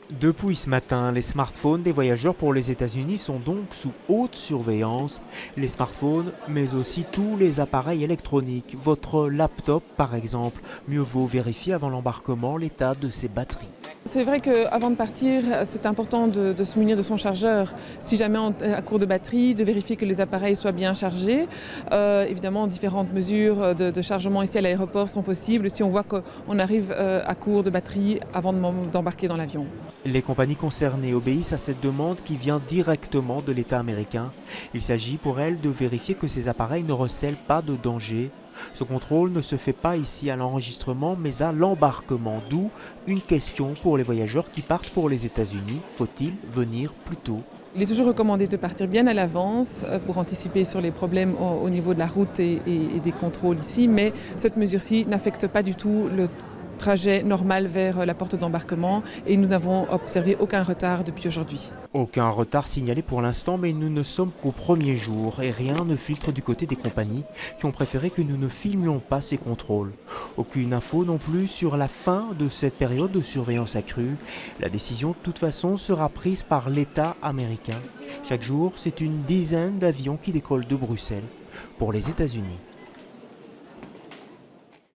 Depuis ce matin, les smartphones des voyageurs pour les États-Unis sont donc sous haute surveillance. Les smartphones, mais aussi tous les appareils électroniques. Votre laptop, par exemple, mieux vaut vérifier avant l'embarquement l'état de ses batteries. C'est vrai qu'avant de partir, c'est important de se munir de son chargeur. Si jamais on est à court de batterie, de vérifier que les appareils soient bien chargés. Évidemment, différentes mesures de chargement ici à l'aéroport sont possibles si on voit qu'on arrive à court de batterie avant d'embarquer dans l'avion. Les compagnies concernées obéissent à cette demande qui vient directement de l'État américain. Il s'agit pour elles de vérifier que ces appareils ne recèlent pas de danger. Ce contrôle ne se fait pas ici à l'enregistrement mais à l'embarquement, d'où une question pour les voyageurs qui partent pour les États-Unis. Faut-il venir plus tôt ? Il est toujours recommandé de partir bien à l'avance pour anticiper sur les problèmes au niveau de la route et des contrôles ici, mais cette mesure-ci n'affecte pas du tout le trajet normal vers la porte d'embarquement et nous n'avons observé aucun retard depuis aujourd'hui. Aucun retard signalé pour l'instant, mais nous ne sommes qu'au premier jour et rien ne filtre du côté des compagnies qui ont préféré que nous ne filmions pas ces contrôles. Aucune info non plus sur la fin de cette période de surveillance accrue. La décision de toute façon sera prise par l'État américain. Chaque jour, c'est une dizaine d'avions qui décollent de Bruxelles pour les États-Unis.